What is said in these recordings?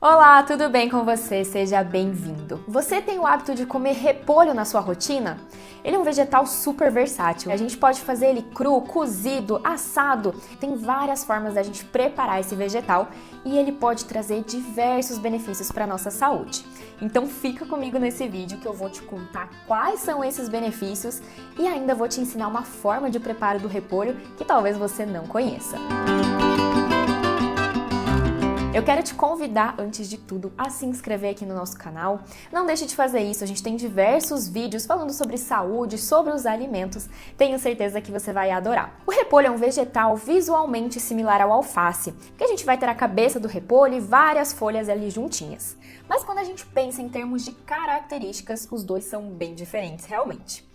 Olá, tudo bem com você? Seja bem-vindo! Você tem o hábito de comer repolho na sua rotina? Ele é um vegetal super versátil. A gente pode fazer ele cru, cozido, assado. Tem várias formas da gente preparar esse vegetal e ele pode trazer diversos benefícios para a nossa saúde. Então fica comigo nesse vídeo que eu vou te contar quais são esses benefícios e ainda vou te ensinar uma forma de preparo do repolho que talvez você não conheça. Eu quero te convidar, antes de tudo, a se inscrever aqui no nosso canal. Não deixe de fazer isso, a gente tem diversos vídeos falando sobre saúde, sobre os alimentos. Tenho certeza que você vai adorar. O repolho é um vegetal visualmente similar ao alface, porque a gente vai ter a cabeça do repolho e várias folhas ali juntinhas. Mas quando a gente pensa em termos de características, os dois são bem diferentes, realmente.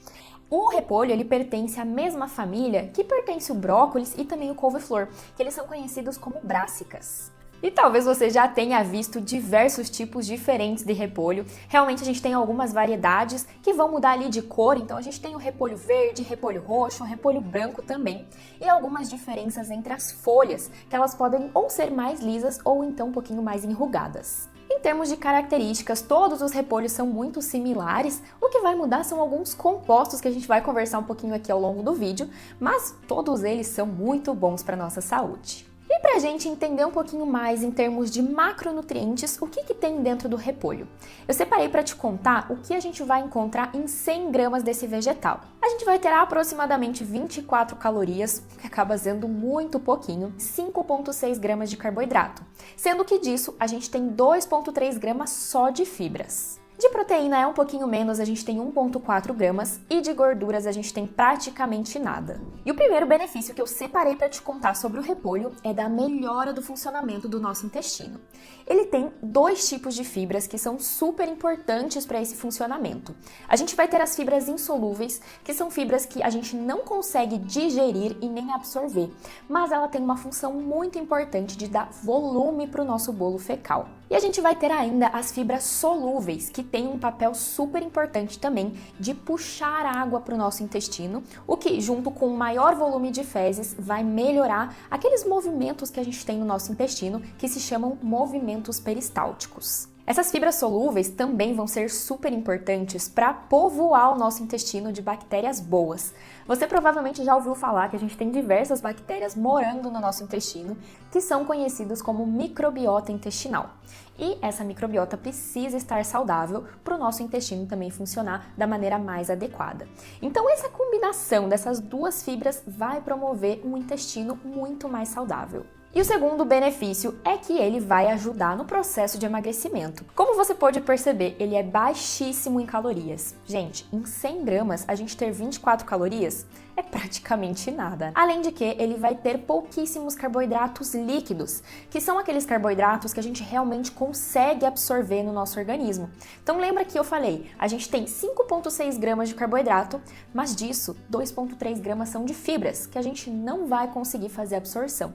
O repolho, ele pertence à mesma família que pertence o brócolis e também o couve-flor, que eles são conhecidos como brássicas. E talvez você já tenha visto diversos tipos diferentes de repolho. Realmente a gente tem algumas variedades que vão mudar ali de cor, então a gente tem o repolho verde, repolho roxo, repolho branco também. E algumas diferenças entre as folhas, que elas podem ou ser mais lisas ou então um pouquinho mais enrugadas. Em termos de características, todos os repolhos são muito similares. O que vai mudar são alguns compostos que a gente vai conversar um pouquinho aqui ao longo do vídeo, mas todos eles são muito bons para a nossa saúde. E para a gente entender um pouquinho mais em termos de macronutrientes, o que tem dentro do repolho? Eu separei para te contar o que a gente vai encontrar em 100 gramas desse vegetal. A gente vai ter aproximadamente 24 calorias, que acaba sendo muito pouquinho, 5,6 gramas de carboidrato, sendo que disso a gente tem 2,3 gramas só de fibras. De proteína é um pouquinho menos, a gente tem 1,4 gramas e de gorduras a gente tem praticamente nada. E o primeiro benefício que eu separei para te contar sobre o repolho é da melhora do funcionamento do nosso intestino. Ele tem dois tipos de fibras que são super importantes para esse funcionamento. A gente vai ter as fibras insolúveis, que são fibras que a gente não consegue digerir e nem absorver, mas ela tem uma função muito importante de dar volume para o nosso bolo fecal. E a gente vai ter ainda as fibras solúveis, que tem um papel super importante também de puxar água para o nosso intestino, o que, junto com um maior volume de fezes, vai melhorar aqueles movimentos que a gente tem no nosso intestino, que se chamam movimentos peristálticos. Essas fibras solúveis também vão ser super importantes para povoar o nosso intestino de bactérias boas. Você provavelmente já ouviu falar que a gente tem diversas bactérias morando no nosso intestino, que são conhecidas como microbiota intestinal. E essa microbiota precisa estar saudável para o nosso intestino também funcionar da maneira mais adequada. Então essa combinação dessas duas fibras vai promover um intestino muito mais saudável. E o segundo benefício é que ele vai ajudar no processo de emagrecimento. Como você pode perceber, ele é baixíssimo em calorias. Gente, em 100 gramas, a gente ter 24 calorias é praticamente nada. Além de que ele vai ter pouquíssimos carboidratos líquidos, que são aqueles carboidratos que a gente realmente consegue absorver no nosso organismo. Então lembra que eu falei, a gente tem 5,6 gramas de carboidrato, mas disso 2,3 gramas são de fibras, que a gente não vai conseguir fazer absorção.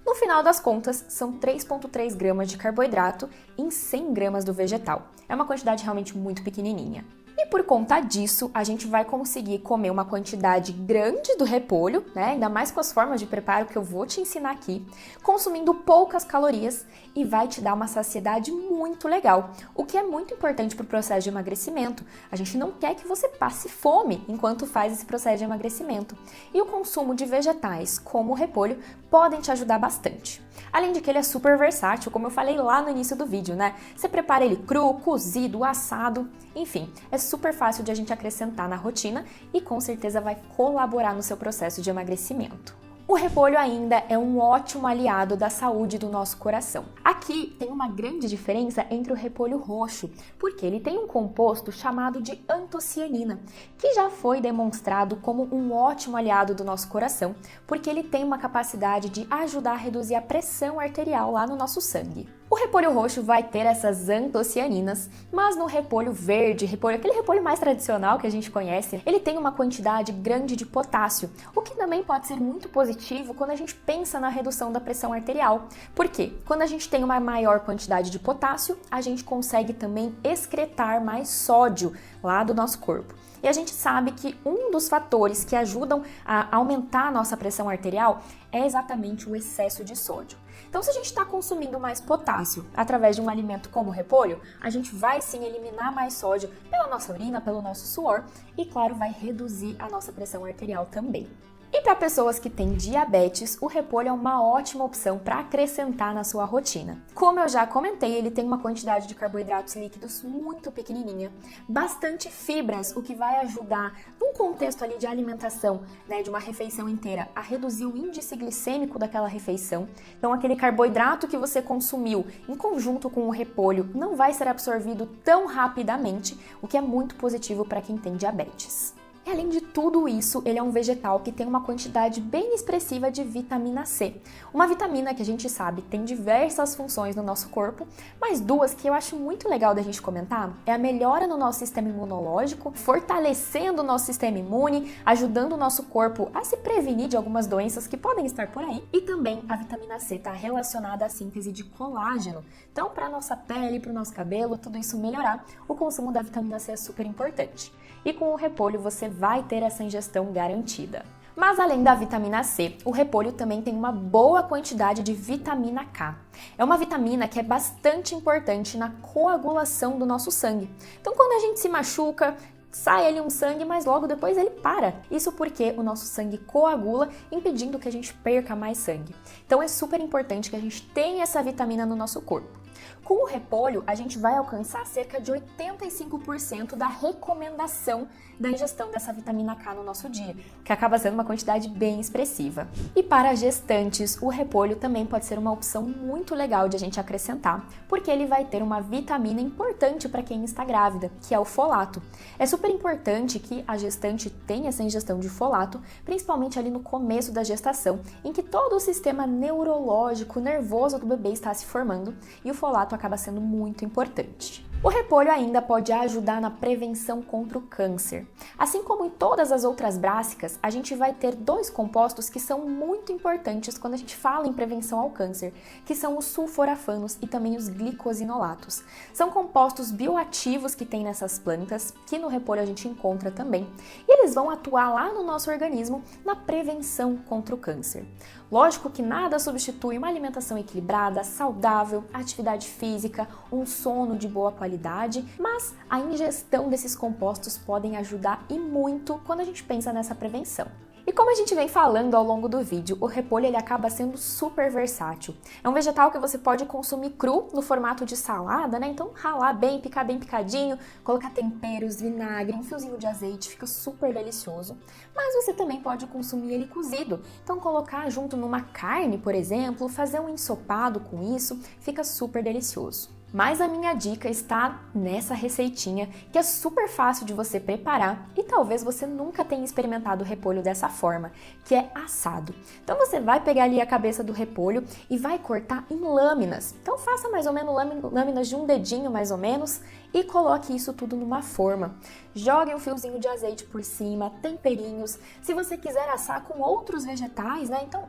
No final das contas, são 3,3 gramas de carboidrato em 100 gramas do vegetal. É uma quantidade realmente muito pequenininha. E por conta disso, a gente vai conseguir comer uma quantidade grande do repolho, né? Ainda mais com as formas de preparo que eu vou te ensinar aqui, consumindo poucas calorias e vai te dar uma saciedade muito legal, o que é muito importante para o processo de emagrecimento. A gente não quer que você passe fome enquanto faz esse processo de emagrecimento. E o consumo de vegetais, como o repolho, podem te ajudar bastante. Além de que ele é super versátil, como eu falei lá no início do vídeo, né? Você prepara ele cru, cozido, assado, enfim, é super fácil de a gente acrescentar na rotina e com certeza vai colaborar no seu processo de emagrecimento. O repolho ainda é um ótimo aliado da saúde do nosso coração. Aqui tem uma grande diferença entre o repolho roxo, porque ele tem um composto chamado de antocianina, que já foi demonstrado como um ótimo aliado do nosso coração, porque ele tem uma capacidade de ajudar a reduzir a pressão arterial lá no nosso sangue. O repolho roxo vai ter essas antocianinas, mas no repolho verde, aquele repolho mais tradicional que a gente conhece, ele tem uma quantidade grande de potássio, o que também pode ser muito positivo quando a gente pensa na redução da pressão arterial. Por quê? Quando a gente tem uma maior quantidade de potássio, a gente consegue também excretar mais sódio lá do nosso corpo. E a gente sabe que um dos fatores que ajudam a aumentar a nossa pressão arterial é exatamente o excesso de sódio. Então, se a gente está consumindo mais potássio através de um alimento como o repolho, a gente vai sim eliminar mais sódio pela nossa urina, pelo nosso suor e, claro, vai reduzir a nossa pressão arterial também. E para pessoas que têm diabetes, o repolho é uma ótima opção para acrescentar na sua rotina. Como eu já comentei, ele tem uma quantidade de carboidratos líquidos muito pequenininha, bastante fibras, o que vai ajudar, num contexto ali de alimentação, né, de uma refeição inteira, a reduzir o índice glicêmico daquela refeição. Então, aquele carboidrato que você consumiu em conjunto com o repolho não vai ser absorvido tão rapidamente, o que é muito positivo para quem tem diabetes. E além de tudo isso, ele é um vegetal que tem uma quantidade bem expressiva de vitamina C. Uma vitamina que a gente sabe tem diversas funções no nosso corpo, mas duas que eu acho muito legal da gente comentar é a melhora no nosso sistema imunológico, fortalecendo o nosso sistema imune, ajudando o nosso corpo a se prevenir de algumas doenças que podem estar por aí. E também a vitamina C está relacionada à síntese de colágeno. Então, para a nossa pele, para o nosso cabelo, tudo isso melhorar, o consumo da vitamina C é super importante. E com o repolho você vai ter essa ingestão garantida. Mas além da vitamina C, o repolho também tem uma boa quantidade de vitamina K. É uma vitamina que é bastante importante na coagulação do nosso sangue. Então, quando a gente se machuca, sai ali um sangue, mas logo depois ele para. Isso porque o nosso sangue coagula, impedindo que a gente perca mais sangue. Então é super importante que a gente tenha essa vitamina no nosso corpo. Com o repolho, a gente vai alcançar cerca de 85% da recomendação da ingestão dessa vitamina K no nosso dia, que acaba sendo uma quantidade bem expressiva. E para gestantes, o repolho também pode ser uma opção muito legal de a gente acrescentar, porque ele vai ter uma vitamina importante para quem está grávida, que é o folato. É super importante que a gestante tenha essa ingestão de folato, principalmente ali no começo da gestação, em que todo o sistema neurológico, nervoso do bebê está se formando, e o folato acaba sendo muito importante. O repolho ainda pode ajudar na prevenção contra o câncer. Assim como em todas as outras brássicas, a gente vai ter dois compostos que são muito importantes quando a gente fala em prevenção ao câncer, que são os sulforafanos e também os glicosinolatos. São compostos bioativos que tem nessas plantas, que no repolho a gente encontra também, e eles vão atuar lá no nosso organismo na prevenção contra o câncer. Lógico que nada substitui uma alimentação equilibrada, saudável, atividade física, um sono de boa qualidade, mas a ingestão desses compostos podem ajudar e muito quando a gente pensa nessa prevenção. E como a gente vem falando ao longo do vídeo, o repolho ele acaba sendo super versátil. É um vegetal que você pode consumir cru no formato de salada, né? Então ralar bem, picar bem picadinho, colocar temperos, vinagre, um fiozinho de azeite, fica super delicioso. Mas você também pode consumir ele cozido. Então colocar junto numa carne, por exemplo, fazer um ensopado com isso, fica super delicioso. Mas a minha dica está nessa receitinha, que é super fácil de você preparar e talvez você nunca tenha experimentado o repolho dessa forma, que é assado. Então você vai pegar ali a cabeça do repolho e vai cortar em lâminas. Então faça mais ou menos lâminas de um dedinho mais ou menos e coloque isso tudo numa forma. Jogue um fiozinho de azeite por cima, temperinhos. Se você quiser assar com outros vegetais, né? Então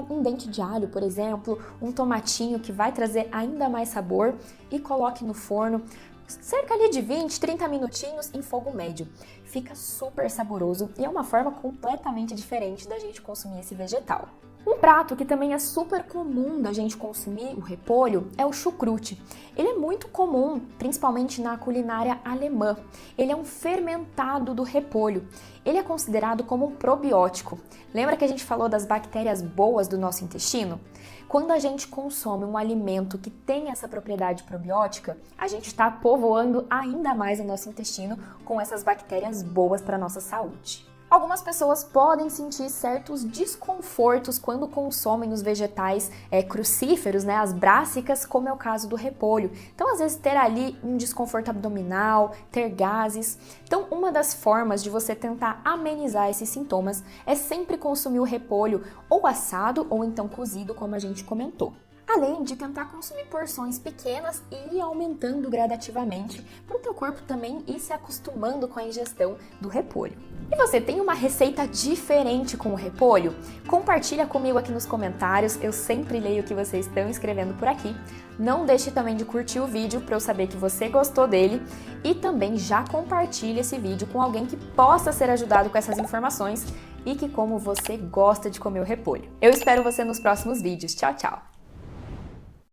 um dente de alho, por exemplo, um tomatinho que vai trazer ainda mais sabor e coloque no forno cerca ali de 20, 30 minutinhos em fogo médio. Fica super saboroso e é uma forma completamente diferente da gente consumir esse vegetal. Um prato que também é super comum da gente consumir, o repolho, é o chucrute. Ele é muito comum, principalmente na culinária alemã. Ele é um fermentado do repolho. Ele é considerado como um probiótico. Lembra que a gente falou das bactérias boas do nosso intestino? Quando a gente consome um alimento que tem essa propriedade probiótica, a gente está povoando ainda mais o nosso intestino com essas bactérias boas para a nossa saúde. Algumas pessoas podem sentir certos desconfortos quando consomem os vegetais crucíferos, né, as brássicas, como é o caso do repolho. Então, às vezes, ter ali um desconforto abdominal, ter gases. Então, uma das formas de você tentar amenizar esses sintomas é sempre consumir o repolho ou assado ou então cozido, como a gente comentou. Além de tentar consumir porções pequenas e ir aumentando gradativamente, para o teu corpo também ir se acostumando com a ingestão do repolho. E você tem uma receita diferente com o repolho? Compartilha comigo aqui nos comentários, eu sempre leio o que vocês estão escrevendo por aqui. Não deixe também de curtir o vídeo para eu saber que você gostou dele e também já compartilhe esse vídeo com alguém que possa ser ajudado com essas informações e que como você gosta de comer o repolho. Eu espero você nos próximos vídeos. Tchau, tchau!